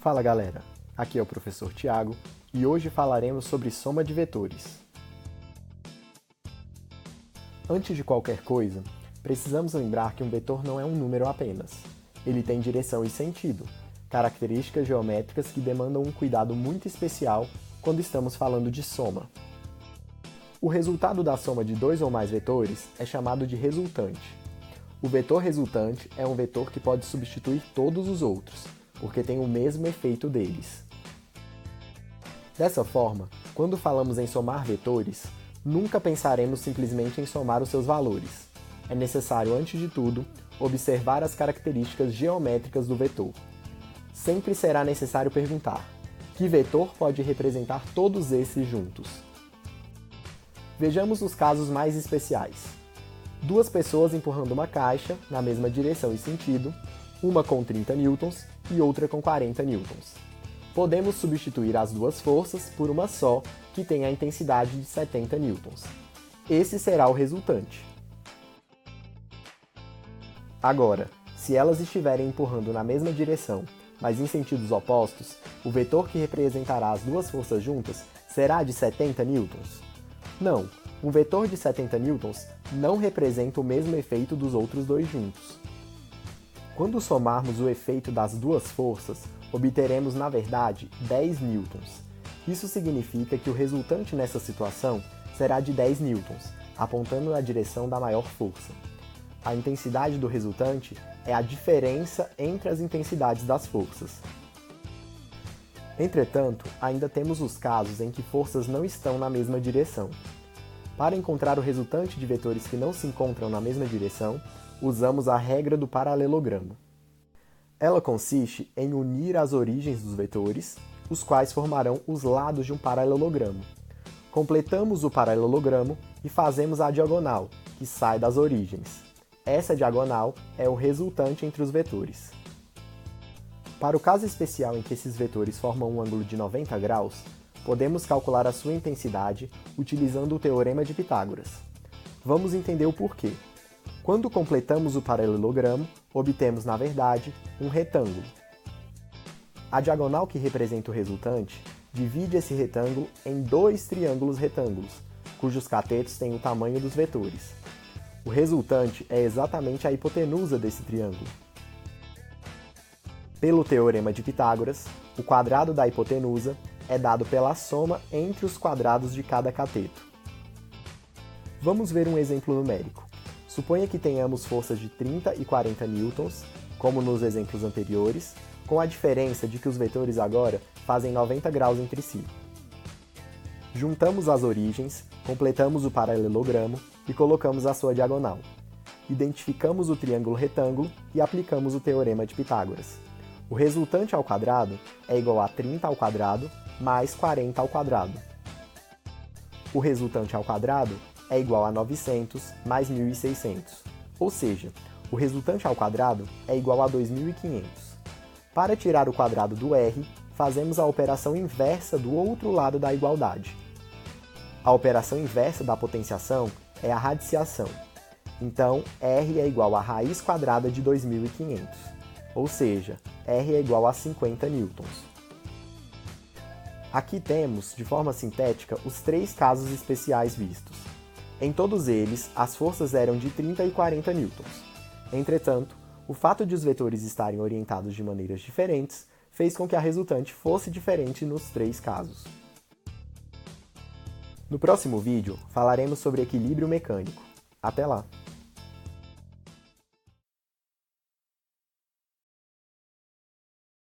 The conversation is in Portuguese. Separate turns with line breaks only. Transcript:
Fala galera, aqui é o professor Tiago e hoje falaremos sobre soma de vetores. Antes de qualquer coisa, precisamos lembrar que um vetor não é um número apenas. Ele tem direção e sentido, características geométricas que demandam um cuidado muito especial quando estamos falando de soma. O resultado da soma de dois ou mais vetores é chamado de resultante. O vetor resultante é um vetor que pode substituir todos os outros, porque tem o mesmo efeito deles. Dessa forma, quando falamos em somar vetores, nunca pensaremos simplesmente em somar os seus valores. É necessário, antes de tudo, observar as características geométricas do vetor. Sempre será necessário perguntar: que vetor pode representar todos esses juntos? Vejamos os casos mais especiais. Duas pessoas empurrando uma caixa na mesma direção e sentido, uma com 30 newtons e outra com 40 newtons. Podemos substituir as duas forças por uma só, que tem a intensidade de 70 newtons. Esse será o resultante. Agora, se elas estiverem empurrando na mesma direção, mas em sentidos opostos, o vetor que representará as duas forças juntas será de 70 newtons? Não, um vetor de 70 newtons não representa o mesmo efeito dos outros dois juntos. Quando somarmos o efeito das duas forças, obteremos, na verdade, 10 newtons. Isso significa que o resultante nessa situação será de 10 newtons, apontando na direção da maior força. A intensidade do resultante é a diferença entre as intensidades das forças. Entretanto, ainda temos os casos em que forças não estão na mesma direção. Para encontrar o resultante de vetores que não se encontram na mesma direção, usamos a regra do paralelogramo. Ela consiste em unir as origens dos vetores, os quais formarão os lados de um paralelogramo. Completamos o paralelogramo e fazemos a diagonal, que sai das origens. Essa diagonal é o resultante entre os vetores. Para o caso especial em que esses vetores formam um ângulo de 90 graus, podemos calcular a sua intensidade utilizando o teorema de Pitágoras. Vamos entender o porquê. Quando completamos o paralelogramo, obtemos, na verdade, um retângulo. A diagonal que representa o resultante divide esse retângulo em dois triângulos retângulos, cujos catetos têm o tamanho dos vetores. O resultante é exatamente a hipotenusa desse triângulo. Pelo teorema de Pitágoras, o quadrado da hipotenusa é dado pela soma entre os quadrados de cada cateto. Vamos ver um exemplo numérico. Suponha que tenhamos forças de 30 e 40 newtons, como nos exemplos anteriores, com a diferença de que os vetores agora fazem 90 graus entre si. Juntamos as origens, completamos o paralelogramo e colocamos a sua diagonal. Identificamos o triângulo retângulo e aplicamos o teorema de Pitágoras. O resultante ao quadrado é igual a 30 ao quadrado mais 40 ao quadrado. O resultante ao quadrado é igual a 900 mais 1600, ou seja, o resultante ao quadrado é igual a 2500. Para tirar o quadrado do r, fazemos a operação inversa do outro lado da igualdade. A operação inversa da potenciação é a radiciação. Então, r é igual a raiz quadrada de 2500, ou seja, r é igual a 50 newtons. Aqui temos, de forma sintética, os três casos especiais vistos. Em todos eles, as forças eram de 30 e 40 newtons. Entretanto, o fato de os vetores estarem orientados de maneiras diferentes fez com que a resultante fosse diferente nos três casos. No próximo vídeo, falaremos sobre equilíbrio mecânico. Até lá!